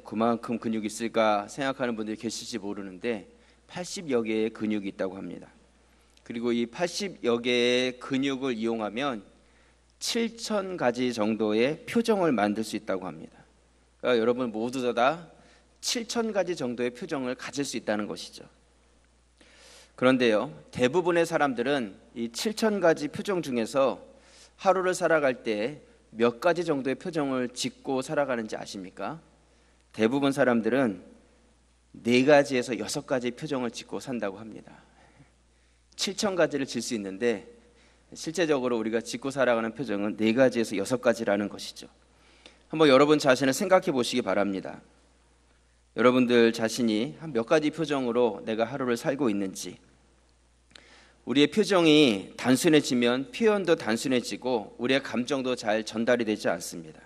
그만큼 근육이 있을까 생각하는 분들이 계실지 모르는데 80여 개의 근육이 있다고 합니다. 그리고 이 80여 개의 근육을 이용하면 7,000가지 정도의 표정을 만들 수 있다고 합니다. 그러니까 여러분 모두 다 7,000가지 정도의 표정을 가질 수 있다는 것이죠. 그런데요, 대부분의 사람들은 이 7,000가지 표정 중에서 하루를 살아갈 때 몇 가지 정도의 표정을 짓고 살아가는지 아십니까? 대부분 사람들은 4가지에서 6가지 표정을 짓고 산다고 합니다. 7,000가지를 질 수 있는데 실제적으로 우리가 짓고 살아가는 표정은 4가지에서 6가지라는 것이죠. 한번 여러분 자신을 생각해 보시기 바랍니다. 여러분들 자신이 한 몇 가지 표정으로 내가 하루를 살고 있는지. 우리의 표정이 단순해지면 표현도 단순해지고 우리의 감정도 잘 전달이 되지 않습니다.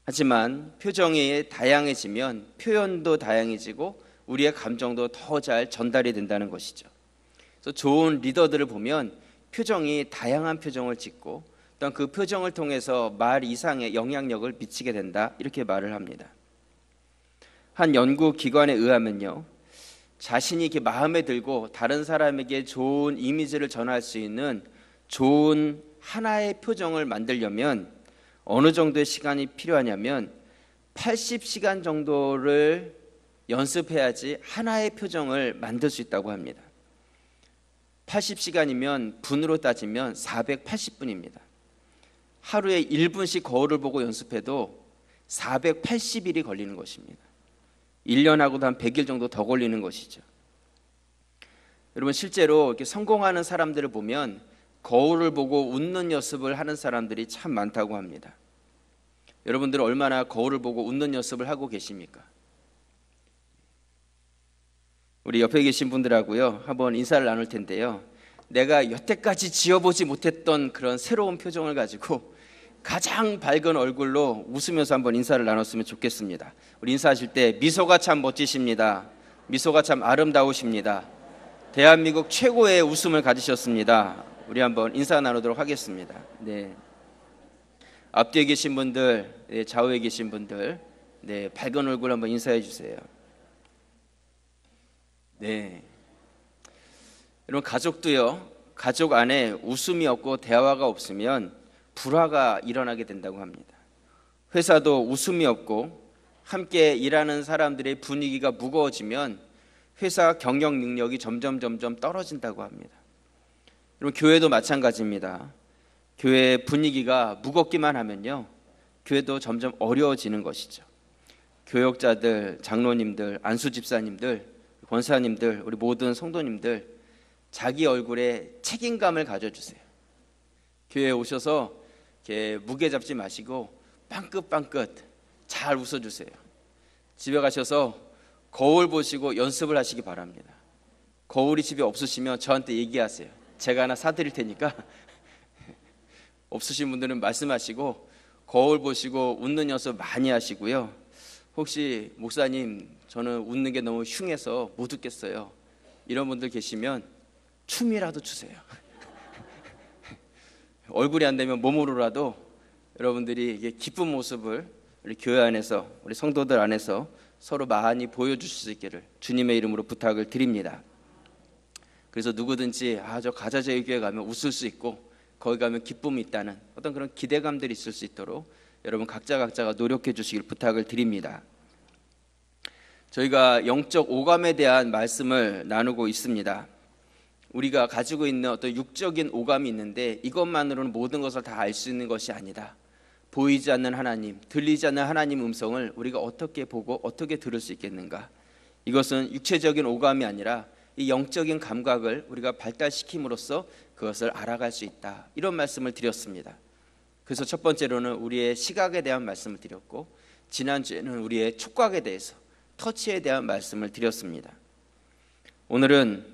하지만 표정이 다양해지면 표현도 다양해지고 우리의 감정도 더 잘 전달이 된다는 것이죠. 그래서 좋은 리더들을 보면 표정이 다양한 표정을 짓고 또한 그 표정을 통해서 말 이상의 영향력을 미치게 된다, 이렇게 말을 합니다. 한 연구 기관에 의하면요, 자신이 이렇게 마음에 들고 다른 사람에게 좋은 이미지를 전할 수 있는 좋은 하나의 표정을 만들려면 어느 정도의 시간이 필요하냐면 80시간 정도를 연습해야지 하나의 표정을 만들 수 있다고 합니다. 80시간이면 분으로 따지면 480분입니다. 하루에 1분씩 거울을 보고 연습해도 480일이 걸리는 것입니다. 1년하고도 한 100일 정도 더 걸리는 것이죠. 여러분 실제로 이렇게 성공하는 사람들을 보면 거울을 보고 웃는 연습을 하는 사람들이 참 많다고 합니다. 여러분들은 얼마나 거울을 보고 웃는 연습을 하고 계십니까? 우리 옆에 계신 분들하고요 한번 인사를 나눌 텐데요, 내가 여태까지 지어보지 못했던 그런 새로운 표정을 가지고 가장 밝은 얼굴로 웃으면서 한번 인사를 나눴으면 좋겠습니다. 우리 인사하실 때 미소가 참 멋지십니다. 미소가 참 아름다우십니다. 대한민국 최고의 웃음을 가지셨습니다. 우리 한번 인사 나누도록 하겠습니다. 네. 앞뒤에 계신 분들, 네, 좌우에 계신 분들, 네, 밝은 얼굴 한번 인사해 주세요. 네. 여러분 가족도요, 가족 안에 웃음이 없고 대화가 없으면 불화가 일어나게 된다고 합니다. 회사도 웃음이 없고 함께 일하는 사람들의 분위기가 무거워지면 회사 경영 능력이 점점 떨어진다고 합니다. 여러분 교회도 마찬가지입니다. 교회 분위기가 무겁기만 하면요, 교회도 점점 어려워지는 것이죠. 교역자들, 장로님들, 안수집사님들, 권사님들, 우리 모든 성도님들 자기 얼굴에 책임감을 가져주세요. 교회에 오셔서 이렇게 무게 잡지 마시고 빵긋빵긋 잘 웃어주세요. 집에 가셔서 거울 보시고 연습을 하시기 바랍니다. 거울이 집에 없으시면 저한테 얘기하세요. 제가 하나 사드릴 테니까 없으신 분들은 말씀하시고 거울 보시고 웃는 연습 많이 하시고요. 혹시 목사님 저는 웃는 게 너무 흉해서 못 웃겠어요, 이런 분들 계시면 춤이라도 추세요. 얼굴이 안 되면 몸으로라도 여러분들이 이게 기쁜 모습을 우리 교회 안에서, 우리 성도들 안에서 서로 많이 보여주실 수 있기를 주님의 이름으로 부탁을 드립니다. 그래서 누구든지 저 가자제일 교회 가면 웃을 수 있고 거기 가면 기쁨이 있다는 어떤 그런 기대감들이 있을 수 있도록 여러분 각자가 노력해 주시길 부탁을 드립니다. 저희가 영적 오감에 대한 말씀을 나누고 있습니다. 우리가 가지고 있는 어떤 육적인 오감이 있는데 이것만으로는 모든 것을 다 알 수 있는 것이 아니다. 보이지 않는 하나님, 들리지 않는 하나님 음성을 우리가 어떻게 보고 어떻게 들을 수 있겠는가? 이것은 육체적인 오감이 아니라 이 영적인 감각을 우리가 발달시킴으로써 그것을 알아갈 수 있다, 이런 말씀을 드렸습니다. 그래서 첫 번째로는 우리의 시각에 대한 말씀을 드렸고, 지난주에는 우리의 촉각에 대해서, 터치에 대한 말씀을 드렸습니다. 오늘은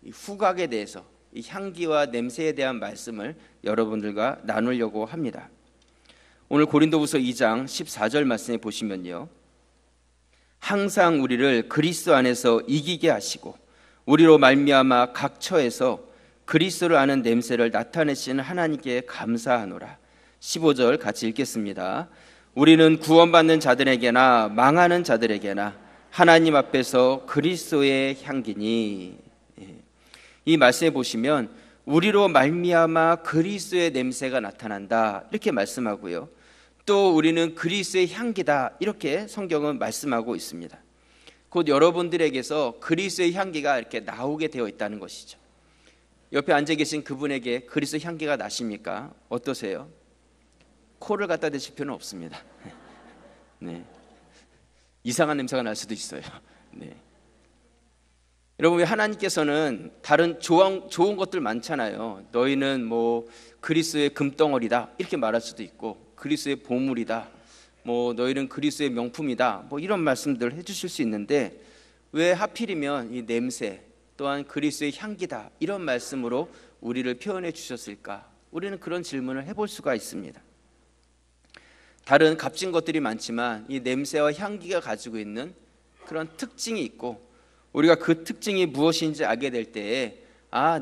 이 후각에 대해서, 이 향기와 냄새에 대한 말씀을 여러분들과 나누려고 합니다. 오늘 고린도후서 2장 14절 말씀에 보시면요, 항상 우리를 그리스도 안에서 이기게 하시고 우리로 말미암아 각 처에서 그리스도를 아는 냄새를 나타내시는 하나님께 감사하노라. 15절 같이 읽겠습니다. 우리는 구원받는 자들에게나 망하는 자들에게나 하나님 앞에서 그리스도의 향기니. 이 말씀에 보시면 우리로 말미암아 그리스도의 냄새가 나타난다 이렇게 말씀하고요. 또 우리는 그리스도의 향기다 이렇게 성경은 말씀하고 있습니다. 곧 여러분들에게서 그리스도의 향기가 이렇게 나오게 되어 있다는 것이죠. 옆에 앉아 계신 그분에게 그리스도의 향기가 나십니까? 어떠세요? 코를 갖다 대실 필요는 없습니다. 네. 이상한 냄새가 날 수도 있어요. 네. 여러분, 하나님께서는 다른 좋은 것들 많잖아요. 너희는 뭐 그리스도의 금덩어리다 이렇게 말할 수도 있고, 그리스도의 보물이다, 뭐 너희는 그리스도의 명품이다, 뭐 이런 말씀들을 해주실 수 있는데 왜 하필이면 이 냄새 또한 그리스도의 향기다 이런 말씀으로 우리를 표현해 주셨을까? 우리는 그런 질문을 해볼 수가 있습니다. 다른 값진 것들이 많지만 이 냄새와 향기가 가지고 있는 그런 특징이 있고, 우리가 그 특징이 무엇인지 알게 될 때에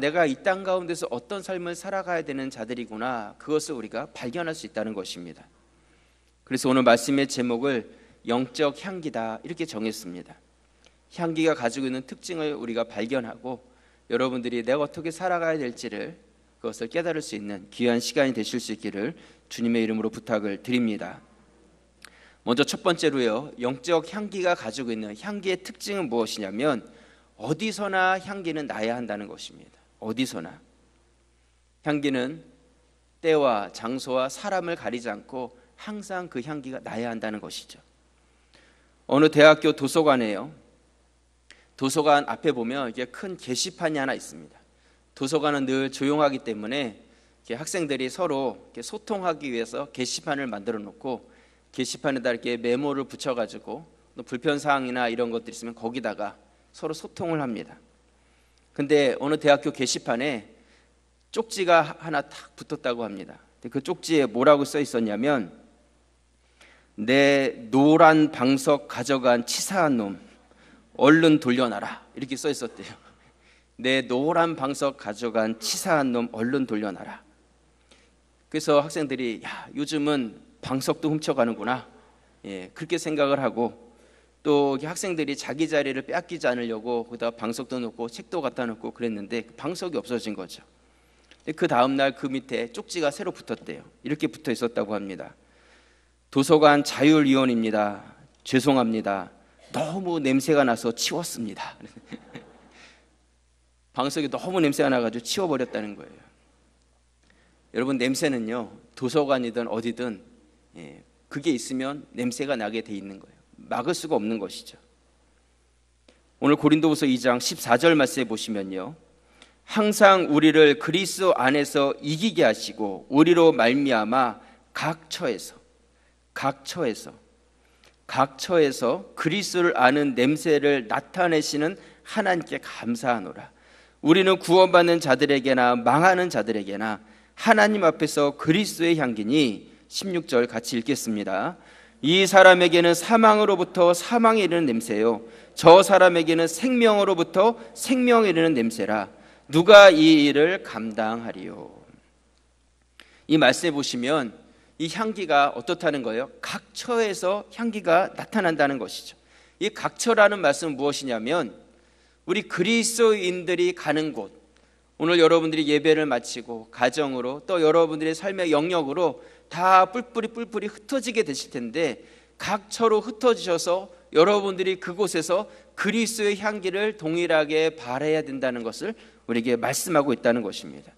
내가 이 땅 가운데서 어떤 삶을 살아가야 되는 자들이구나, 그것을 우리가 발견할 수 있다는 것입니다. 그래서 오늘 말씀의 제목을 영적 향기다 이렇게 정했습니다. 향기가 가지고 있는 특징을 우리가 발견하고 여러분들이 내가 어떻게 살아가야 될지를 그것을 깨달을 수 있는 귀한 시간이 되실 수 있기를 주님의 이름으로 부탁을 드립니다. 먼저 첫 번째로요, 영적 향기가 가지고 있는 향기의 특징은 무엇이냐면 어디서나 향기는 나야 한다는 것입니다. 어디서나. 향기는 때와 장소와 사람을 가리지 않고 항상 그 향기가 나야 한다는 것이죠. 어느 대학교 도서관에요, 도서관 앞에 보면 이게 큰 게시판이 하나 있습니다. 도서관은 늘 조용하기 때문에 학생들이 서로 이렇게 소통하기 위해서 게시판을 만들어 놓고 게시판에다 이렇게 메모를 붙여가지고 또 불편사항이나 이런 것들이 있으면 거기다가 서로 소통을 합니다. 근데 어느 대학교 게시판에 쪽지가 하나 탁 붙었다고 합니다. 그 쪽지에 뭐라고 써 있었냐면, 내 노란 방석 가져간 치사한 놈 얼른 돌려놔라 이렇게 써 있었대요. 내 노란 방석 가져간 치사한 놈 얼른 돌려놔라. 그래서 학생들이 요즘은 방석도 훔쳐가는구나, 그렇게 생각을 하고, 또 학생들이 자기 자리를 빼앗기지 않으려고 거기다 방석도 놓고 책도 갖다 놓고 그랬는데 방석이 없어진 거죠. 그 다음날 그 밑에 쪽지가 새로 붙었대요. 이렇게 붙어 있었다고 합니다. 도서관 자율위원입니다. 죄송합니다. 너무 냄새가 나서 치웠습니다. 방석이 너무 냄새가 나가지고 치워버렸다는 거예요. 여러분, 냄새는요, 도서관이든 어디든 그게 있으면 냄새가 나게 돼 있는 거예요. 막을 수가 없는 것이죠. 오늘 고린도후서 2장 14절 말씀에 보시면요, 항상 우리를 그리스도 안에서 이기게 하시고 우리로 말미암아 각 처에서 그리스도를 아는 냄새를 나타내시는 하나님께 감사하노라. 우리는 구원받는 자들에게나 망하는 자들에게나 하나님 앞에서 그리스도의 향기니. 16절 같이 읽겠습니다. 이 사람에게는 사망으로부터 사망에 이르는 냄새요, 저 사람에게는 생명으로부터 생명에 이르는 냄새라. 누가 이 일을 감당하리요? 이 말씀에 보시면 이 향기가 어떻다는 거예요? 각처에서 향기가 나타난다는 것이죠. 이 각처라는 말씀은 무엇이냐면 우리 그리스도인들이 가는 곳, 오늘 여러분들이 예배를 마치고 가정으로 또 여러분들의 삶의 영역으로 다 뿔뿔이 흩어지게 되실 텐데, 각처로 흩어지셔서 여러분들이 그곳에서 그리스도의 향기를 동일하게 발해야 된다는 것을 우리에게 말씀하고 있다는 것입니다.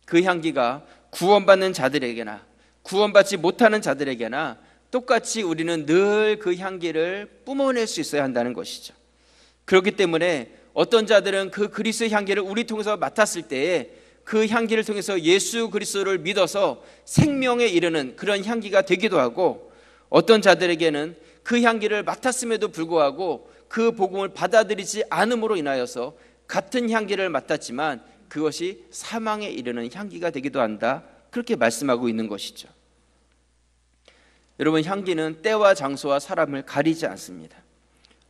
그 향기가 구원받는 자들에게나 구원받지 못하는 자들에게나 똑같이 우리는 늘 그 향기를 뿜어낼 수 있어야 한다는 것이죠. 그렇기 때문에 어떤 자들은 그 그리스도의 향기를 우리 통해서 맡았을 때에 그 향기를 통해서 예수 그리스도를 믿어서 생명에 이르는 그런 향기가 되기도 하고, 어떤 자들에게는 그 향기를 맡았음에도 불구하고 그 복음을 받아들이지 않음으로 인하여서 같은 향기를 맡았지만 그것이 사망에 이르는 향기가 되기도 한다, 그렇게 말씀하고 있는 것이죠. 여러분, 향기는 때와 장소와 사람을 가리지 않습니다.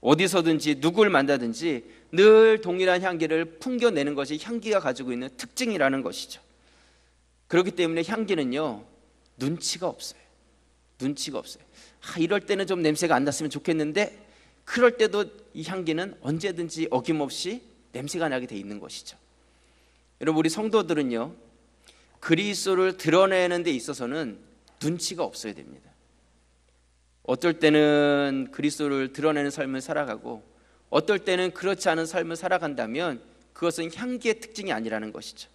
어디서든지 누구를 만나든지 늘 동일한 향기를 풍겨내는 것이 향기가 가지고 있는 특징이라는 것이죠. 그렇기 때문에 향기는요, 눈치가 없어요. 눈치가 없어요. 이럴 때는 좀 냄새가 안 났으면 좋겠는데 그럴 때도 이 향기는 언제든지 어김없이 냄새가 나게 돼 있는 것이죠. 여러분, 우리 성도들은요, 그리스도를 드러내는 데 있어서는 눈치가 없어야 됩니다. 어떨 때는 그리스도를 드러내는 삶을 살아가고 어떨 때는 그렇지 않은 삶을 살아간다면 그것은 향기의 특징이 아니라는 것이죠.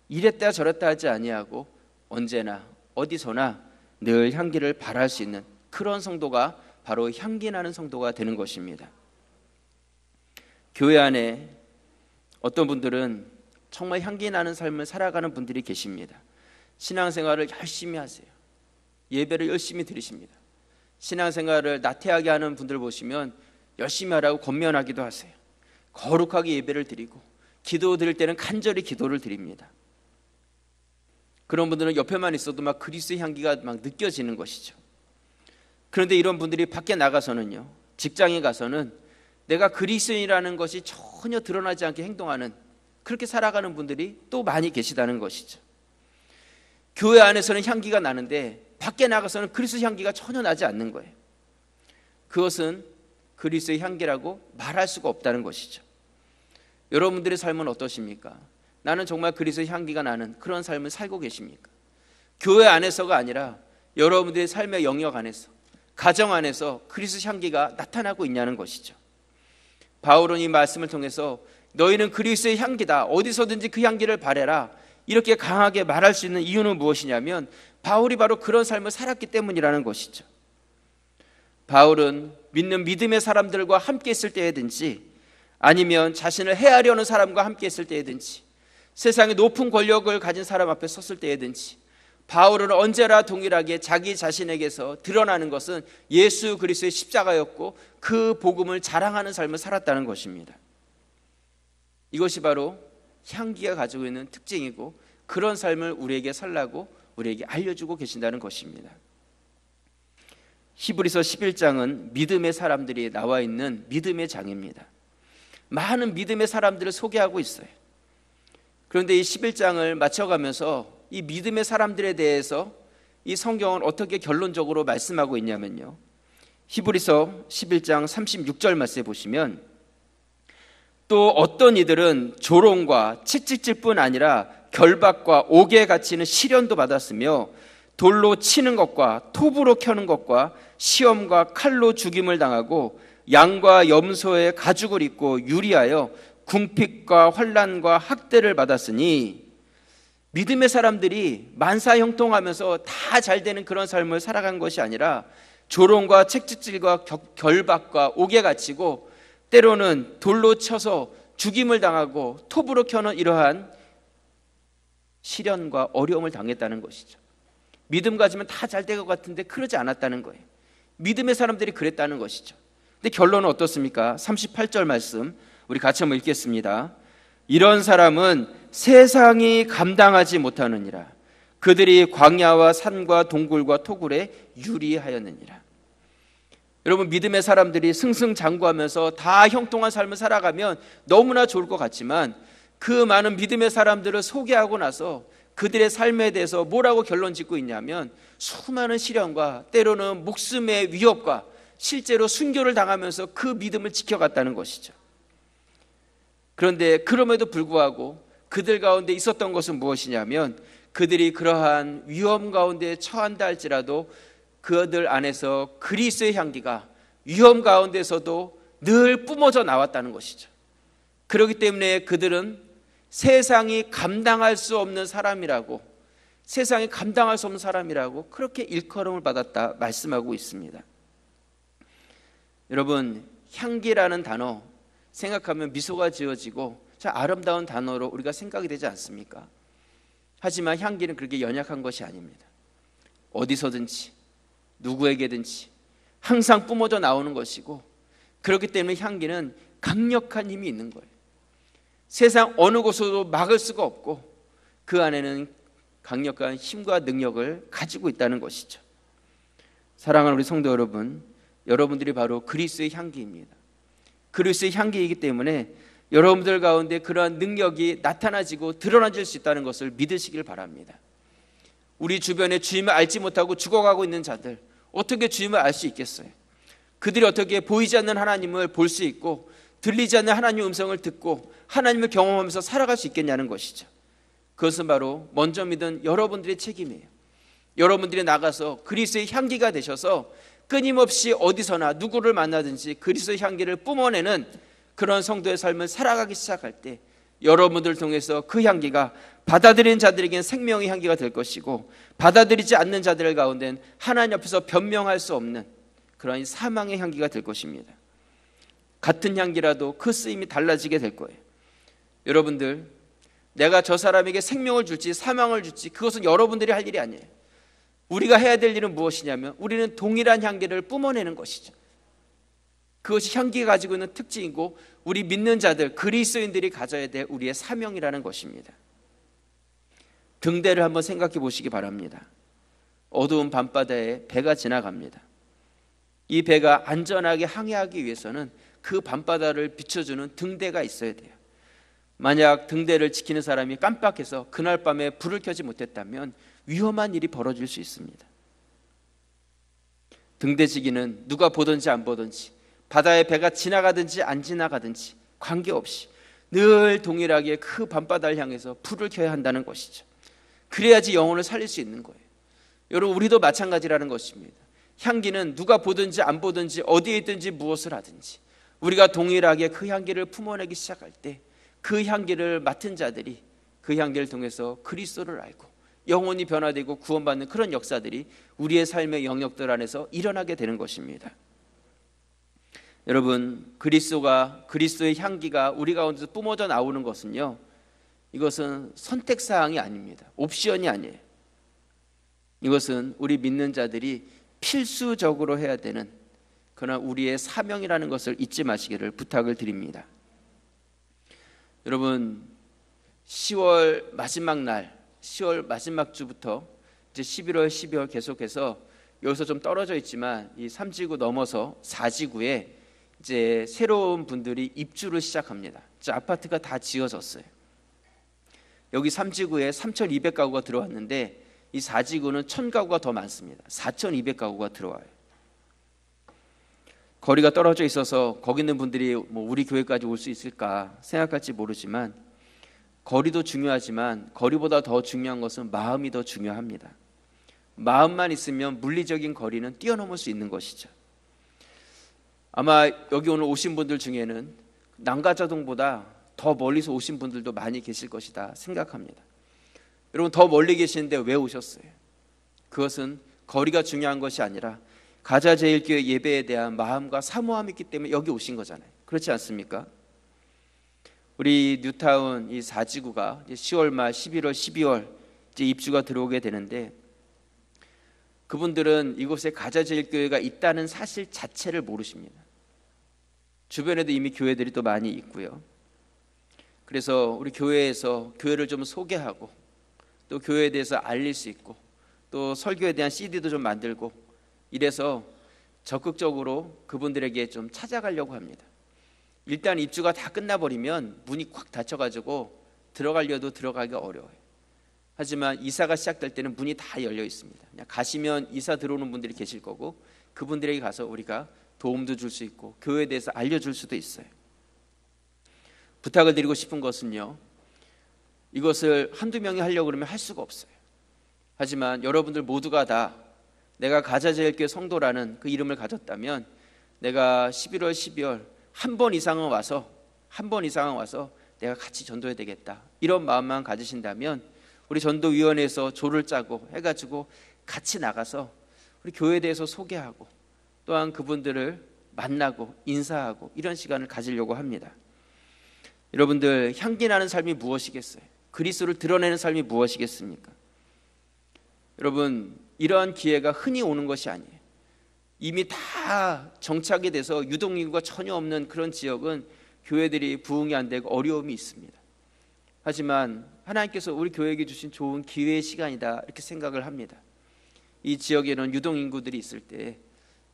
이랬다 저랬다 하지 아니하고 언제나 어디서나 늘 향기를 발할 수 있는 그런 성도가 바로 향기 나는 성도가 되는 것입니다. 교회 안에 어떤 분들은 정말 향기 나는 삶을 살아가는 분들이 계십니다. 신앙생활을 열심히 하세요. 예배를 열심히 드리십니다. 신앙생활을 나태하게 하는 분들 보시면 열심히 하라고 권면하기도 하세요. 거룩하게 예배를 드리고 기도 드릴 때는 간절히 기도를 드립니다. 그런 분들은 옆에만 있어도 막 그리스도의 향기가 막 느껴지는 것이죠. 그런데 이런 분들이 밖에 나가서는요, 직장에 가서는 내가 그리스도인이라는 것이 전혀 드러나지 않게 행동하는, 그렇게 살아가는 분들이 또 많이 계시다는 것이죠. 교회 안에서는 향기가 나는데 밖에 나가서는 그리스도 향기가 전혀 나지 않는 거예요. 그것은 그리스도의 향기라고 말할 수가 없다는 것이죠. 여러분들의 삶은 어떠십니까? 나는 정말 그리스도의 향기가 나는 그런 삶을 살고 계십니까? 교회 안에서가 아니라 여러분들의 삶의 영역 안에서, 가정 안에서 그리스도 향기가 나타나고 있냐는 것이죠. 바울은 이 말씀을 통해서 너희는 그리스도의 향기다, 어디서든지 그 향기를 바래라, 이렇게 강하게 말할 수 있는 이유는 무엇이냐면 바울이 바로 그런 삶을 살았기 때문이라는 것이죠. 바울은 믿는 믿음의 사람들과 함께 있을 때에든지 아니면 자신을 해하려는 사람과 함께 있을 때에든지 세상의 높은 권력을 가진 사람 앞에 섰을 때에든지 바울은 언제나 동일하게 자기 자신에게서 드러나는 것은 예수 그리스도의 십자가였고 그 복음을 자랑하는 삶을 살았다는 것입니다. 이것이 바로 향기가 가지고 있는 특징이고 그런 삶을 우리에게 살라고 우리에게 알려주고 계신다는 것입니다. 히브리서 11장은 믿음의 사람들이 나와 있는 믿음의 장입니다. 많은 믿음의 사람들을 소개하고 있어요. 그런데 이 11장을 마쳐가면서 이 믿음의 사람들에 대해서 이 성경은 어떻게 결론적으로 말씀하고 있냐면요, 히브리서 11장 36절 말씀에 보시면 또 어떤 이들은 조롱과 채찍질뿐 아니라 결박과 옥에 갇히는 시련도 받았으며 돌로 치는 것과 톱으로 켜는 것과 시험과 칼로 죽임을 당하고 양과 염소의 가죽을 입고 유리하여 궁핍과 환난과 학대를 받았으니, 믿음의 사람들이 만사형통하면서 다 잘되는 그런 삶을 살아간 것이 아니라 조롱과 채찍질과 결박과 옥에 갇히고 때로는 돌로 쳐서 죽임을 당하고 톱으로 켜는 이러한 시련과 어려움을 당했다는 것이죠. 믿음 가지면 다 잘 될 것 같은데 그러지 않았다는 거예요. 믿음의 사람들이 그랬다는 것이죠. 근데 결론은 어떻습니까? 38절 말씀 우리 같이 한번 읽겠습니다. 이런 사람은 세상이 감당하지 못하느니라. 그들이 광야와 산과 동굴과 토굴에 유리하였느니라. 여러분, 믿음의 사람들이 승승장구하면서 다 형통한 삶을 살아가면 너무나 좋을 것 같지만 그 많은 믿음의 사람들을 소개하고 나서 그들의 삶에 대해서 뭐라고 결론 짓고 있냐면 수많은 시련과 때로는 목숨의 위협과 실제로 순교를 당하면서 그 믿음을 지켜갔다는 것이죠. 그런데 그럼에도 불구하고 그들 가운데 있었던 것은 무엇이냐면 그들이 그러한 위험 가운데 처한다 할지라도 그들 안에서 그리스도의 향기가 위험 가운데서도 늘 뿜어져 나왔다는 것이죠. 그렇기 때문에 그들은 세상이 감당할 수 없는 사람이라고, 세상이 감당할 수 없는 사람이라고 그렇게 일컬음을 받았다 말씀하고 있습니다. 여러분, 향기라는 단어 생각하면 미소가 지어지고 참 아름다운 단어로 우리가 생각이 되지 않습니까? 하지만 향기는 그렇게 연약한 것이 아닙니다. 어디서든지 누구에게든지 항상 뿜어져 나오는 것이고, 그렇기 때문에 향기는 강력한 힘이 있는 거예요. 세상 어느 곳에도 막을 수가 없고 그 안에는 강력한 힘과 능력을 가지고 있다는 것이죠. 사랑하는 우리 성도 여러분, 여러분들이 바로 그리스도의 향기입니다. 그리스도의 향기이기 때문에 여러분들 가운데 그러한 능력이 나타나지고 드러나질 수 있다는 것을 믿으시길 바랍니다. 우리 주변에 주님을 알지 못하고 죽어가고 있는 자들, 어떻게 주님을 알 수 있겠어요? 그들이 어떻게 보이지 않는 하나님을 볼 수 있고 들리지 않는 하나님의 음성을 듣고 하나님을 경험하면서 살아갈 수 있겠냐는 것이죠. 그것은 바로 먼저 믿은 여러분들의 책임이에요. 여러분들이 나가서 그리스도의 향기가 되셔서 끊임없이 어디서나 누구를 만나든지 그리스도의 향기를 뿜어내는 그런 성도의 삶을 살아가기 시작할 때 여러분들을 통해서 그 향기가 받아들이는 자들에게는 생명의 향기가 될 것이고 받아들이지 않는 자들 가운데는 하나님 앞에서 변명할 수 없는 그런 사망의 향기가 될 것입니다. 같은 향기라도 그 쓰임이 달라지게 될 거예요. 여러분들, 내가 저 사람에게 생명을 줄지 사망을 줄지 그것은 여러분들이 할 일이 아니에요. 우리가 해야 될 일은 무엇이냐면 우리는 동일한 향기를 뿜어내는 것이죠. 그것이 향기가 가지고 있는 특징이고 우리 믿는 자들, 그리스도인들이 가져야 될 우리의 사명이라는 것입니다. 등대를 한번 생각해 보시기 바랍니다. 어두운 밤바다에 배가 지나갑니다. 이 배가 안전하게 항해하기 위해서는 그 밤바다를 비춰주는 등대가 있어야 돼요. 만약 등대를 지키는 사람이 깜빡해서 그날 밤에 불을 켜지 못했다면 위험한 일이 벌어질 수 있습니다. 등대지기는 누가 보든지 안 보든지 바다에 배가 지나가든지 안 지나가든지 관계없이 늘 동일하게 그 밤바다를 향해서 불을 켜야 한다는 것이죠. 그래야지 영혼을 살릴 수 있는 거예요. 여러분, 우리도 마찬가지라는 것입니다. 향기는 누가 보든지 안 보든지 어디에 있든지 무엇을 하든지 우리가 동일하게 그 향기를 품어내기 시작할 때 그 향기를 맡은 자들이 그 향기를 통해서 그리스도를 알고 영혼이 변화되고 구원받는 그런 역사들이 우리의 삶의 영역들 안에서 일어나게 되는 것입니다. 여러분, 그리스도의 향기가 우리 가운데서 뿜어져 나오는 것은요, 이것은 선택사항이 아닙니다. 옵션이 아니에요. 이것은 우리 믿는 자들이 필수적으로 해야 되는 그러나 우리의 사명이라는 것을 잊지 마시기를 부탁을 드립니다. 여러분, 10월 마지막 날, 10월 마지막 주부터 이제 11월, 12월 계속해서 여기서 좀 떨어져 있지만 이 3지구 넘어서 4지구에 이제 새로운 분들이 입주를 시작합니다. 아파트가 다 지어졌어요. 여기 3지구에 3,200가구가 들어왔는데 이 4지구는 1,000가구가 더 많습니다. 4,200가구가 들어와요. 거리가 떨어져 있어서 거기 있는 분들이 뭐 우리 교회까지 올 수 있을까 생각할지 모르지만 거리도 중요하지만 거리보다 더 중요한 것은 마음이 더 중요합니다. 마음만 있으면 물리적인 거리는 뛰어넘을 수 있는 것이죠. 아마 여기 오늘 오신 분들 중에는 난가자동보다 더 멀리서 오신 분들도 많이 계실 것이다 생각합니다. 여러분, 더 멀리 계시는데 왜 오셨어요? 그것은 거리가 중요한 것이 아니라 가자제일교회 예배에 대한 마음과 사모함이 있기 때문에 여기 오신 거잖아요. 그렇지 않습니까? 우리 뉴타운 이 4지구가 10월 말 11월 12월 이제 입주가 들어오게 되는데 그분들은 이곳에 가자제일교회가 있다는 사실 자체를 모르십니다. 주변에도 이미 교회들이 또 많이 있고요. 그래서 우리 교회에서 교회를 좀 소개하고 또 교회에 대해서 알릴 수 있고 또 설교에 대한 CD도 좀 만들고 이래서 적극적으로 그분들에게 좀 찾아가려고 합니다. 일단 입주가 다 끝나버리면 문이 꽉 닫혀가지고 들어가려도 들어가기가 어려워요. 하지만 이사가 시작될 때는 문이 다 열려 있습니다. 그냥 가시면 이사 들어오는 분들이 계실 거고 그분들에게 가서 우리가 도움도 줄 수 있고 교회에 대해서 알려줄 수도 있어요. 부탁을 드리고 싶은 것은요, 이것을 한두 명이 하려고 그러면 할 수가 없어요. 하지만 여러분들 모두가 다 내가 가자제일교회 성도라는 그 이름을 가졌다면 내가 11월, 12월 한 번 이상은 와서 내가 같이 전도해야 되겠다 이런 마음만 가지신다면 우리 전도위원회에서 조를 짜고 해가지고 같이 나가서 우리 교회에 대해서 소개하고 또한 그분들을 만나고 인사하고 이런 시간을 가지려고 합니다. 여러분들, 향기 나는 삶이 무엇이겠어요? 그리스도를 드러내는 삶이 무엇이겠습니까? 여러분, 이러한 기회가 흔히 오는 것이 아니에요. 이미 다 정착이 돼서 유동인구가 전혀 없는 그런 지역은 교회들이 부흥이 안 되고 어려움이 있습니다. 하지만 하나님께서 우리 교회에게 주신 좋은 기회의 시간이다 이렇게 생각을 합니다. 이 지역에는 유동인구들이 있을 때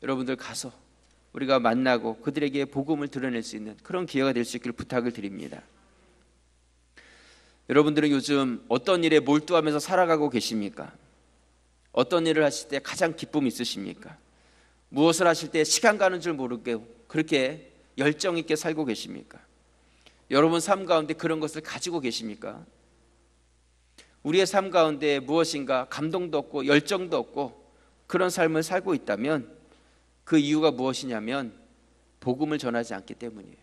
여러분들 가서 우리가 만나고 그들에게 복음을 드러낼 수 있는 그런 기회가 될 수 있기를 부탁을 드립니다. 여러분들은 요즘 어떤 일에 몰두하면서 살아가고 계십니까? 어떤 일을 하실 때 가장 기쁨이 있으십니까? 무엇을 하실 때 시간 가는 줄 모르게 그렇게 열정 있게 살고 계십니까? 여러분 삶 가운데 그런 것을 가지고 계십니까? 우리의 삶 가운데 무엇인가 감동도 없고 열정도 없고 그런 삶을 살고 있다면 그 이유가 무엇이냐면 복음을 전하지 않기 때문이에요.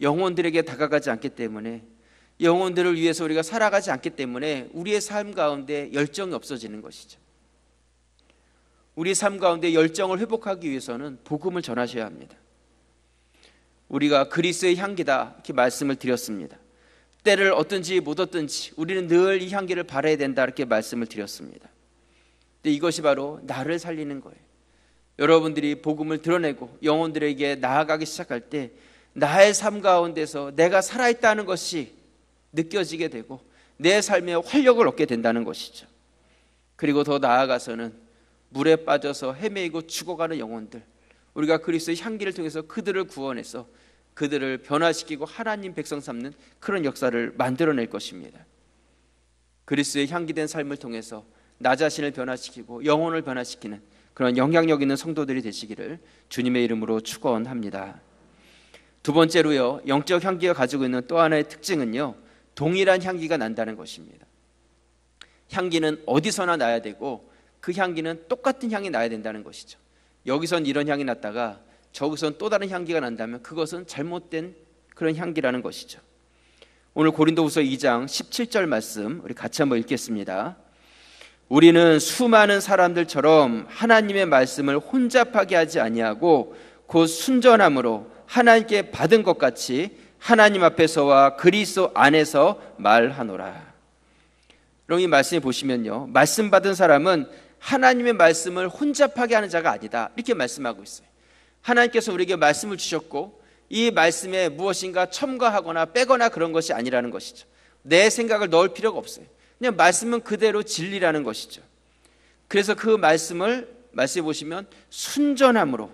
영혼들에게 다가가지 않기 때문에, 영혼들을 위해서 우리가 살아가지 않기 때문에 우리의 삶 가운데 열정이 없어지는 것이죠. 우리 삶 가운데 열정을 회복하기 위해서는 복음을 전하셔야 합니다. 우리가 그리스도의 향기다 이렇게 말씀을 드렸습니다. 때를 얻든지 못 얻든지 우리는 늘 이 향기를 바라야 된다 이렇게 말씀을 드렸습니다. 근데 이것이 바로 나를 살리는 거예요. 여러분들이 복음을 드러내고 영혼들에게 나아가기 시작할 때 나의 삶 가운데서 내가 살아있다는 것이 느껴지게 되고 내 삶에 활력을 얻게 된다는 것이죠. 그리고 더 나아가서는 물에 빠져서 헤매이고 죽어가는 영혼들, 우리가 그리스도의 향기를 통해서 그들을 구원해서 그들을 변화시키고 하나님 백성 삼는 그런 역사를 만들어낼 것입니다. 그리스도의 향기된 삶을 통해서 나 자신을 변화시키고 영혼을 변화시키는 그런 영향력 있는 성도들이 되시기를 주님의 이름으로 축원합니다. 두 번째로요, 영적 향기가 가지고 있는 또 하나의 특징은요, 동일한 향기가 난다는 것입니다. 향기는 어디서나 나야 되고 그 향기는 똑같은 향이 나야 된다는 것이죠. 여기선 이런 향이 났다가 저기선 또 다른 향기가 난다면 그것은 잘못된 그런 향기라는 것이죠. 오늘 고린도후서 2장 17절 말씀 우리 같이 한번 읽겠습니다. 우리는 수많은 사람들처럼 하나님의 말씀을 혼잡하게 하지 아니하고 곧 순전함으로 하나님께 받은 것 같이 하나님 앞에서와 그리스도 안에서 말하노라. 여러분 이 말씀을 보시면요, 말씀 받은 사람은 하나님의 말씀을 혼잡하게 하는 자가 아니다 이렇게 말씀하고 있어요. 하나님께서 우리에게 말씀을 주셨고 이 말씀에 무엇인가 첨가하거나 빼거나 그런 것이 아니라는 것이죠. 내 생각을 넣을 필요가 없어요. 그냥 말씀은 그대로 진리라는 것이죠. 그래서 그 말씀에 보시면 순전함으로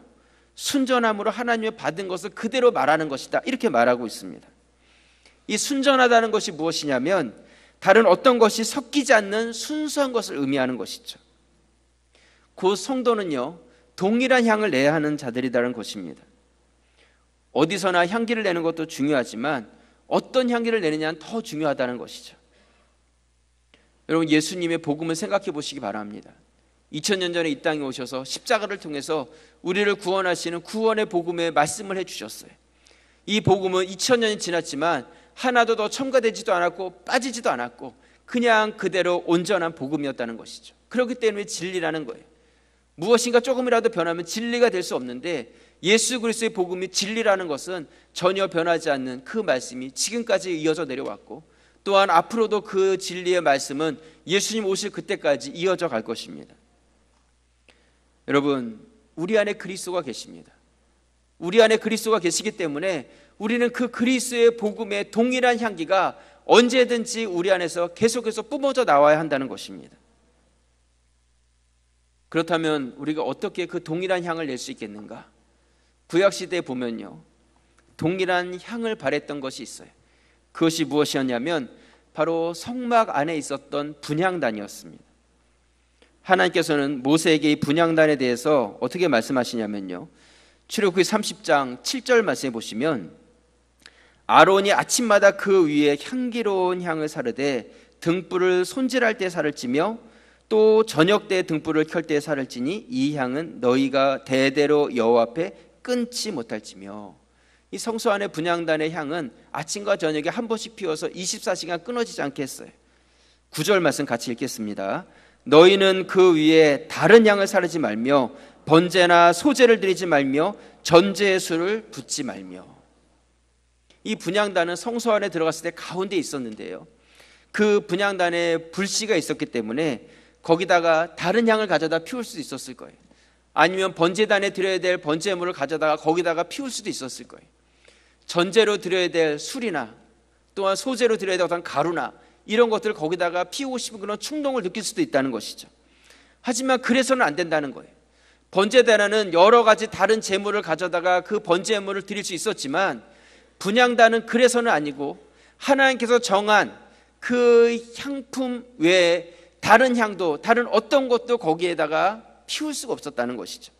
하나님의 받은 것을 그대로 말하는 것이다 이렇게 말하고 있습니다. 이 순전하다는 것이 무엇이냐면 다른 어떤 것이 섞이지 않는 순수한 것을 의미하는 것이죠. 그 성도는요, 동일한 향을 내야 하는 자들이라는 것입니다. 어디서나 향기를 내는 것도 중요하지만 어떤 향기를 내느냐는 더 중요하다는 것이죠. 여러분 예수님의 복음을 생각해 보시기 바랍니다. 2000년 전에 이 땅에 오셔서 십자가를 통해서 우리를 구원하시는 구원의 복음의 말씀을 해주셨어요. 이 복음은 2000년이 지났지만 하나도 더 첨가되지도 않았고 빠지지도 않았고 그냥 그대로 온전한 복음이었다는 것이죠. 그렇기 때문에 진리라는 거예요. 무엇인가 조금이라도 변하면 진리가 될 수 없는데 예수 그리스도의 복음이 진리라는 것은 전혀 변하지 않는 그 말씀이 지금까지 이어져 내려왔고 또한 앞으로도 그 진리의 말씀은 예수님 오실 그때까지 이어져 갈 것입니다. 여러분 우리 안에 그리스도가 계십니다. 우리 안에 그리스도가 계시기 때문에 우리는 그 그리스도의 복음의 동일한 향기가 언제든지 우리 안에서 계속해서 뿜어져 나와야 한다는 것입니다. 그렇다면 우리가 어떻게 그 동일한 향을 낼 수 있겠는가? 구약시대에 보면요, 동일한 향을 발했던 것이 있어요. 그것이 무엇이었냐면 바로 성막 안에 있었던 분향단이었습니다. 하나님께서는 모세에게 이 분향단에 대해서 어떻게 말씀하시냐면요, 출애굽기 30장 7절 말씀해 보시면 아론이 아침마다 그 위에 향기로운 향을 사르되 등불을 손질할 때 살을 찌며 또 저녁 때 등불을 켤 때 살을 찌니 이 향은 너희가 대대로 여호와 앞에 끊지 못할지며. 이 성소 안의 분향단의 향은 아침과 저녁에 한 번씩 피워서 24시간 끊어지지 않게 했어요. 9절 말씀 같이 읽겠습니다. 너희는 그 위에 다른 향을 사르지 말며 번제나 소제를 드리지 말며 전제의 술을 붓지 말며. 이 분향단은 성소 안에 들어갔을 때 가운데 있었는데요, 그 분향단에 불씨가 있었기 때문에 거기다가 다른 향을 가져다 피울 수도 있었을 거예요. 아니면 번제단에 드려야 될 번제물을 가져다가 거기다가 피울 수도 있었을 거예요. 전제로 드려야 될 술이나 또한 소제로 드려야 될 어떤 가루나 이런 것들을 거기다가 피우고 싶은 그런 충동을 느낄 수도 있다는 것이죠. 하지만 그래서는 안 된다는 거예요. 번제단에는 여러 가지 다른 제물을 가져다가 그 번제물을 드릴 수 있었지만 분향단은 그래서는 아니고 하나님께서 정한 그 향품 외에 다른 향도, 다른 어떤 것도 거기에다가 피울 수가 없었다는 것이죠.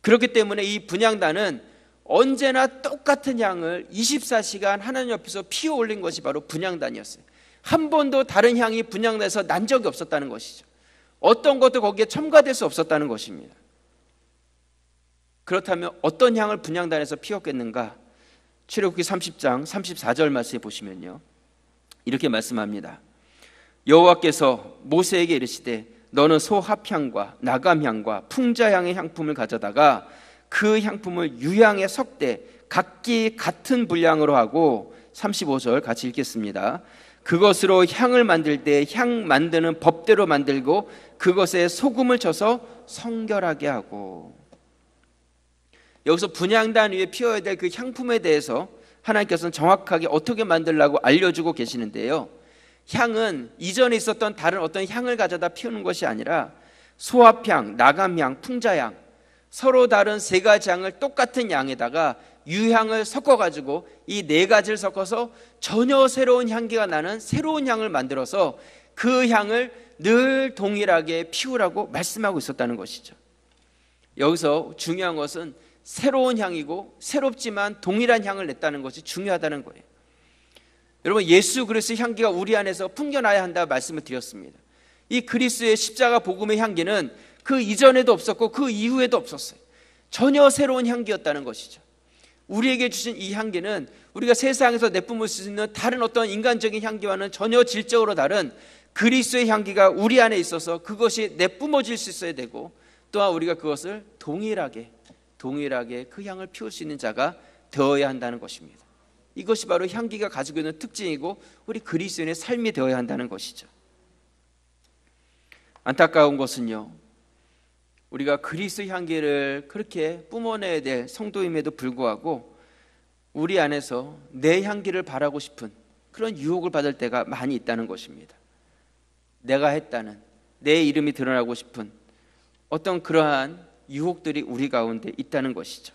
그렇기 때문에 이 분향단은 언제나 똑같은 향을 24시간 하나님 앞에서 피워 올린 것이 바로 분향단이었어요. 한 번도 다른 향이 분향돼서 난 적이 없었다는 것이죠. 어떤 것도 거기에 첨가될 수 없었다는 것입니다. 그렇다면 어떤 향을 분향단에서 피웠겠는가? 출애굽기 30장 34절 말씀에 보시면요, 이렇게 말씀합니다. 여호와께서 모세에게 이르시되 너는 소합향과 나감향과 풍자향의 향품을 가져다가 그 향품을 유향에 섞되 각기 같은 분량으로 하고, 35절 같이 읽겠습니다. 그것으로 향을 만들 때 향 만드는 법대로 만들고 그것에 소금을 쳐서 성결하게 하고. 여기서 분향단 위에 피워야 될 그 향품에 대해서 하나님께서는 정확하게 어떻게 만들라고 알려주고 계시는데요, 향은 이전에 있었던 다른 어떤 향을 가져다 피우는 것이 아니라 소합향, 나감향, 풍자향, 서로 다른 세 가지 향을 똑같은 양에다가 유향을 섞어가지고 이 네 가지를 섞어서 전혀 새로운 향기가 나는 새로운 향을 만들어서 그 향을 늘 동일하게 피우라고 말씀하고 있었다는 것이죠. 여기서 중요한 것은 새로운 향이고 새롭지만 동일한 향을 냈다는 것이 중요하다는 거예요. 여러분, 예수 그리스도의 향기가 우리 안에서 풍겨나야 한다 말씀을 드렸습니다. 이 그리스도의 십자가 복음의 향기는 그 이전에도 없었고 그 이후에도 없었어요. 전혀 새로운 향기였다는 것이죠. 우리에게 주신 이 향기는 우리가 세상에서 내뿜을 수 있는 다른 어떤 인간적인 향기와는 전혀 질적으로 다른 그리스도의 향기가 우리 안에 있어서 그것이 내뿜어질 수 있어야 되고, 또한 우리가 그것을 동일하게 그 향을 피울 수 있는 자가 되어야 한다는 것입니다. 이것이 바로 향기가 가지고 있는 특징이고 우리 그리스도인의 삶이 되어야 한다는 것이죠. 안타까운 것은요, 우리가 그리스도의 향기를 그렇게 뿜어내야 될 성도임에도 불구하고 우리 안에서 내 향기를 바라고 싶은 그런 유혹을 받을 때가 많이 있다는 것입니다. 내가 했다는, 내 이름이 드러나고 싶은 어떤 그러한 유혹들이 우리 가운데 있다는 것이죠.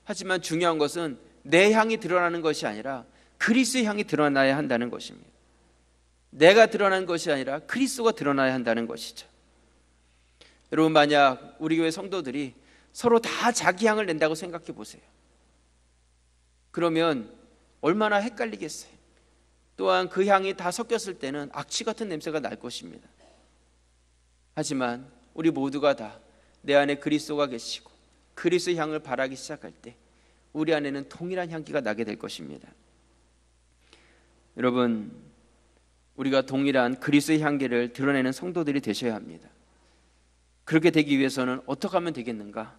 하지만 중요한 것은 내 향이 드러나는 것이 아니라 그리스도의 향이 드러나야 한다는 것입니다. 내가 드러나는 것이 아니라 그리스도가 드러나야 한다는 것이죠. 여러분, 만약 우리 교회 성도들이 서로 다 자기 향을 낸다고 생각해 보세요. 그러면 얼마나 헷갈리겠어요. 또한 그 향이 다 섞였을 때는 악취 같은 냄새가 날 것입니다. 하지만 우리 모두가 다 내 안에 그리스도가 계시고 그리스도의 향을 바라기 시작할 때 우리 안에는 동일한 향기가 나게 될 것입니다. 여러분, 우리가 동일한 그리스도의 향기를 드러내는 성도들이 되셔야 합니다. 그렇게 되기 위해서는 어떻게 하면 되겠는가?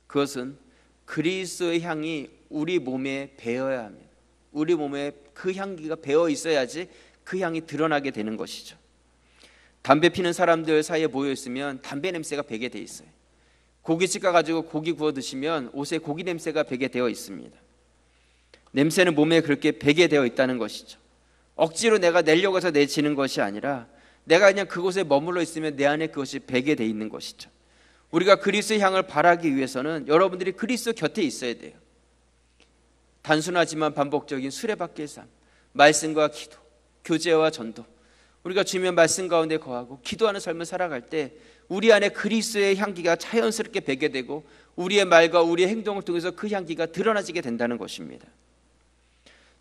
그것은 그리스도의 향이 우리 몸에 배어야 합니다. 우리 몸에 그 향기가 배어 있어야지 그 향이 드러나게 되는 것이죠. 담배 피는 사람들 사이에 모여 있으면 담배 냄새가 배게 돼 있어요. 고깃집 가가지고 고기 구워 드시면 옷에 고기 냄새가 배게 되어 있습니다. 냄새는 몸에 그렇게 배게 되어 있다는 것이죠. 억지로 내가 내려고 해서 내치는 것이 아니라 내가 그냥 그곳에 머물러 있으면 내 안에 그것이 배게 돼 있는 것이죠. 우리가 그리스도의 향을 바라기 위해서는 여러분들이 그리스도 곁에 있어야 돼요. 단순하지만 반복적인 수레바퀴의 삶, 말씀과 기도, 교제와 전도, 우리가 주님의 말씀 가운데 거하고 기도하는 삶을 살아갈 때 우리 안에 그리스도의 향기가 자연스럽게 배게 되고 우리의 말과 우리의 행동을 통해서 그 향기가 드러나지게 된다는 것입니다.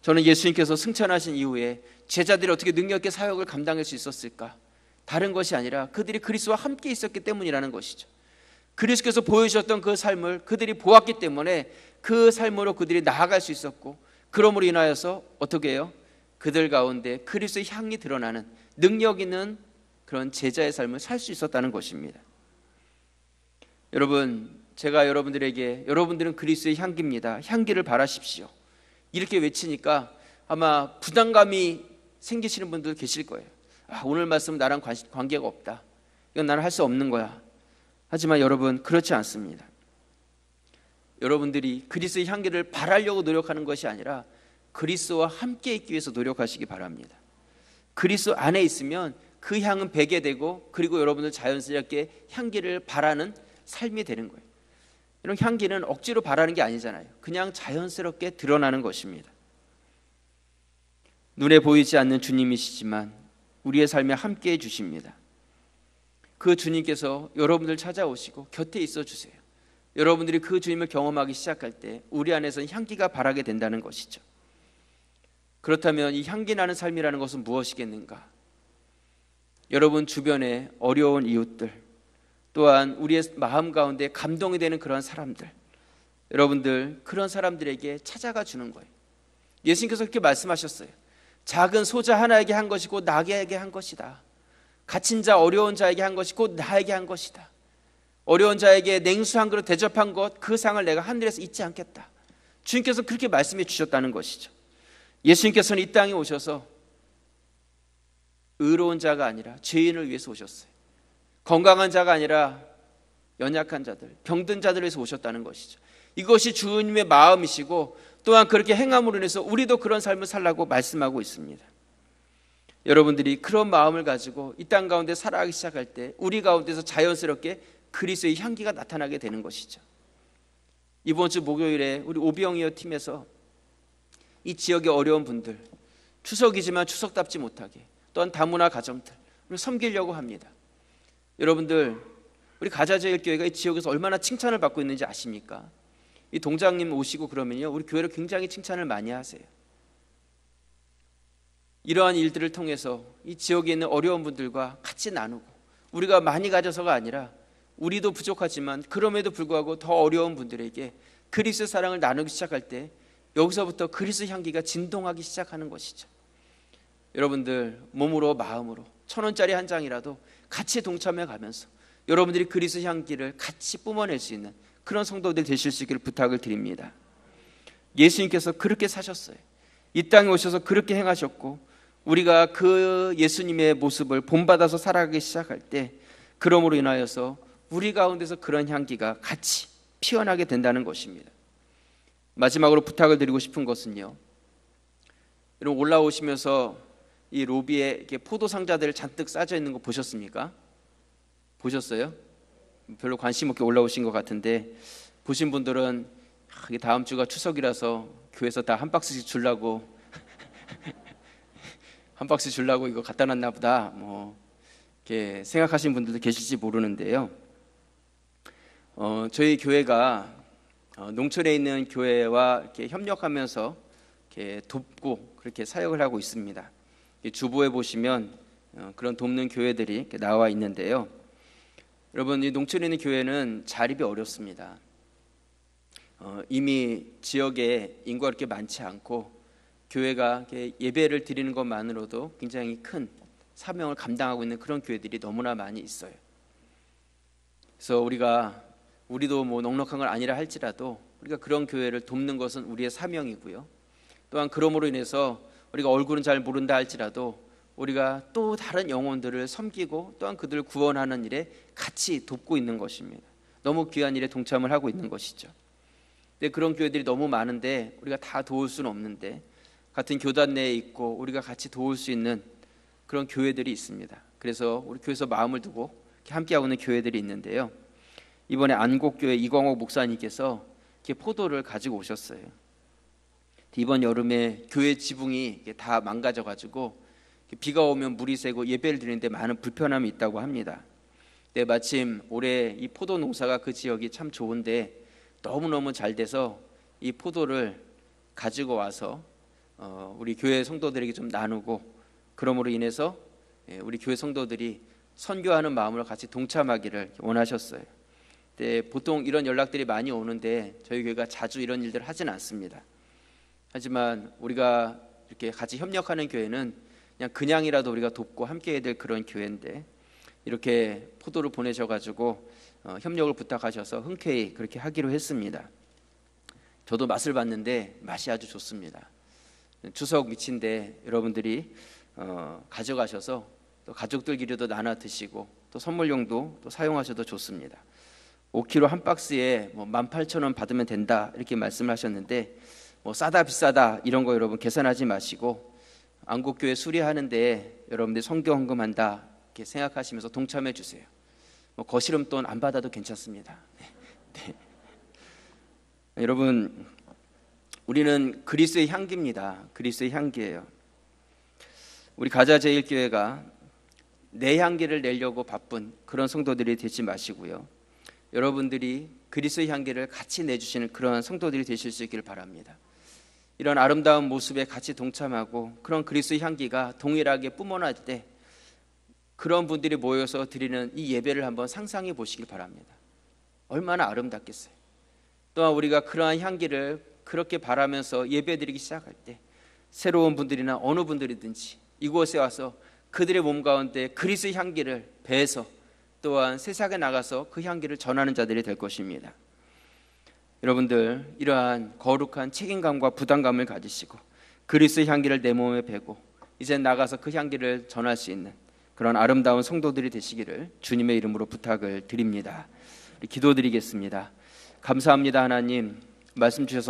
저는 예수님께서 승천하신 이후에 제자들이 어떻게 능력 있게 사역을 감당할 수 있었을까? 다른 것이 아니라 그들이 그리스도와 함께 있었기 때문이라는 것이죠. 그리스도께서 보여주셨던 그 삶을 그들이 보았기 때문에 그 삶으로 그들이 나아갈 수 있었고, 그러므로 인하여서 어떻게 해요? 그들 가운데 그리스도의 향이 드러나는 능력 있는 그런 제자의 삶을 살 수 있었다는 것입니다. 여러분, 제가 여러분들에게 여러분들은 그리스도의 향기입니다, 향기를 바라십시오, 이렇게 외치니까 아마 부담감이 생기시는 분들 계실 거예요. 오늘 말씀은 나랑 관계가 없다, 이건 나는 할 수 없는 거야. 하지만 여러분, 그렇지 않습니다. 여러분들이 그리스도의 향기를 바라려고 노력하는 것이 아니라 그리스도와 함께 있기 위해서 노력하시기 바랍니다. 그리스도 안에 있으면 그 향은 배게 되고, 그리고 여러분들 자연스럽게 향기를 바라는 삶이 되는 거예요. 이런 향기는 억지로 바라는 게 아니잖아요. 그냥 자연스럽게 드러나는 것입니다. 눈에 보이지 않는 주님이시지만 우리의 삶에 함께해 주십니다. 그 주님께서 여러분들 찾아오시고 곁에 있어 주세요. 여러분들이 그 주님을 경험하기 시작할 때 우리 안에서는 향기가 바라게 된다는 것이죠. 그렇다면 이 향기 나는 삶이라는 것은 무엇이겠는가? 여러분 주변에 어려운 이웃들, 또한 우리의 마음 가운데 감동이 되는 그런 사람들, 여러분들 그런 사람들에게 찾아가 주는 거예요. 예수님께서 그렇게 말씀하셨어요. 작은 소자 하나에게 한 것이 곧 나에게 한 것이다. 갇힌 자 어려운 자에게 한 것이 곧 나에게 한 것이다. 어려운 자에게 냉수 한 그릇 대접한 것, 그 상을 내가 하늘에서 잊지 않겠다. 주님께서 그렇게 말씀해 주셨다는 것이죠. 예수님께서는 이 땅에 오셔서 의로운 자가 아니라 죄인을 위해서 오셨어요. 건강한 자가 아니라 연약한 자들, 병든 자들을 위해서 오셨다는 것이죠. 이것이 주님의 마음이시고 또한 그렇게 행함으로 인해서 우리도 그런 삶을 살라고 말씀하고 있습니다. 여러분들이 그런 마음을 가지고 이 땅 가운데 살아가기 시작할 때 우리 가운데서 자연스럽게 그리스도의 향기가 나타나게 되는 것이죠. 이번 주 목요일에 우리 오병이어 팀에서 이 지역의 어려운 분들, 추석이지만 추석답지 못하게 또한 다문화 가정들 우리 섬기려고 합니다. 여러분들 우리 가자제일교회가 이 지역에서 얼마나 칭찬을 받고 있는지 아십니까? 이 동장님 오시고 그러면요 우리 교회를 굉장히 칭찬을 많이 하세요. 이러한 일들을 통해서 이 지역에 있는 어려운 분들과 같이 나누고 우리가 많이 가져서가 아니라 우리도 부족하지만 그럼에도 불구하고 더 어려운 분들에게 그리스도의 사랑을 나누기 시작할 때 여기서부터 그리스도 향기가 진동하기 시작하는 것이죠. 여러분들 몸으로 마음으로 1,000원짜리 한 장이라도 같이 동참해 가면서 여러분들이 그리스도 향기를 같이 뿜어낼 수 있는 그런 성도들 되실 수 있기를 부탁을 드립니다. 예수님께서 그렇게 사셨어요. 이 땅에 오셔서 그렇게 행하셨고 우리가 그 예수님의 모습을 본받아서 살아가기 시작할 때 그러므로 인하여서 우리 가운데서 그런 향기가 같이 피어나게 된다는 것입니다. 마지막으로 부탁을 드리고 싶은 것은요, 여러분 올라오시면서 이 로비에 이렇게 포도 상자들 잔뜩 싸져 있는 거 보셨습니까? 보셨어요? 별로 관심 없게 올라오신 것 같은데 보신 분들은 이게 다음 주가 추석이라서 교회에서 다 한 박스씩 주려고 한 박스 주려고 이거 갖다 놨나 보다 뭐 이렇게 생각하시는 분들도 계실지 모르는데요. 저희 교회가 농촌에 있는 교회와 이렇게 협력하면서 이렇게 돕고 그렇게 사역을 하고 있습니다. 주보에 보시면 그런 돕는 교회들이 이렇게 나와 있는데요. 여러분 이 농촌에 있는 교회는 자립이 어렵습니다. 이미 지역에 인구가 그렇게 많지 않고 교회가 예배를 드리는 것만으로도 굉장히 큰 사명을 감당하고 있는 그런 교회들이 너무나 많이 있어요. 그래서 우리도 뭐 넉넉한 건 아니라 할지라도 우리가 그런 교회를 돕는 것은 우리의 사명이고요. 또한 그러므로 인해서 우리가 얼굴은 잘 모른다 할지라도 우리가 또 다른 영혼들을 섬기고 또한 그들을 구원하는 일에 같이 돕고 있는 것입니다. 너무 귀한 일에 동참을 하고 있는 것이죠. 근데 그런 교회들이 너무 많은데 우리가 다 도울 수는 없는데 같은 교단 내에 있고 우리가 같이 도울 수 있는 그런 교회들이 있습니다. 그래서 우리 교회에서 마음을 두고 함께하고 있는 교회들이 있는데요. 이번에 안곡교회 이광옥 목사님께서 이렇게 포도를 가지고 오셨어요. 이번 여름에 교회 지붕이 다 망가져가지고 비가 오면 물이 새고 예배를 드리는데 많은 불편함이 있다고 합니다. 근데 마침 올해 이 포도 농사가 그 지역이 참 좋은데 너무너무 잘 돼서 이 포도를 가지고 와서 우리 교회 성도들에게 좀 나누고 그러므로 인해서 우리 교회 성도들이 선교하는 마음으로 같이 동참하기를 원하셨어요. 근데 보통 이런 연락들이 많이 오는데 저희 교회가 자주 이런 일들을 하지는 않습니다. 하지만 우리가 이렇게 같이 협력하는 교회는 그냥이라도 우리가 돕고 함께해야 될 그런 교회인데 이렇게 포도를 보내셔가지고 협력을 부탁하셔서 흔쾌히 그렇게 하기로 했습니다. 저도 맛을 봤는데 맛이 아주 좋습니다. 추석 밑인데 여러분들이 가져가셔서 또 가족들끼리도 나눠 드시고 또 선물용도 또 사용하셔도 좋습니다. 5kg 한 박스에 18,000원 받으면 된다 이렇게 말씀을 하셨는데 싸다 비싸다 이런 거 여러분 계산하지 마시고 안국교회 수리하는데 여러분들 성교 헌금한다 이렇게 생각하시면서 동참해 주세요. 거시름 돈 안 받아도 괜찮습니다. 네. 여러분 우리는 그리스도의 향기입니다. 그리스도의 향기예요. 우리 가자제일교회가 내 향기를 내려고 바쁜 그런 성도들이 되지 마시고요. 여러분들이 그리스도의 향기를 같이 내주시는 그런 성도들이 되실 수 있기를 바랍니다. 이런 아름다운 모습에 같이 동참하고 그런 그리스도의 향기가 동일하게 뿜어날 때 그런 분들이 모여서 드리는 이 예배를 한번 상상해 보시길 바랍니다. 얼마나 아름답겠어요. 또한 우리가 그러한 향기를 그렇게 바라면서 예배드리기 시작할 때 새로운 분들이나 어느 분들이든지 이곳에 와서 그들의 몸 가운데 그리스도의 향기를 배해서 또한 세상에 나가서 그 향기를 전하는 자들이 될 것입니다. 여러분들 이러한 거룩한 책임감과 부담감을 가지시고 그리스도의 향기를 내 몸에 배고 이제 나가서 그 향기를 전할 수 있는 그런 아름다운 성도들이 되시기를 주님의 이름으로 부탁을 드립니다. 우리 기도드리겠습니다. 감사합니다. 하나님 말씀 주셔서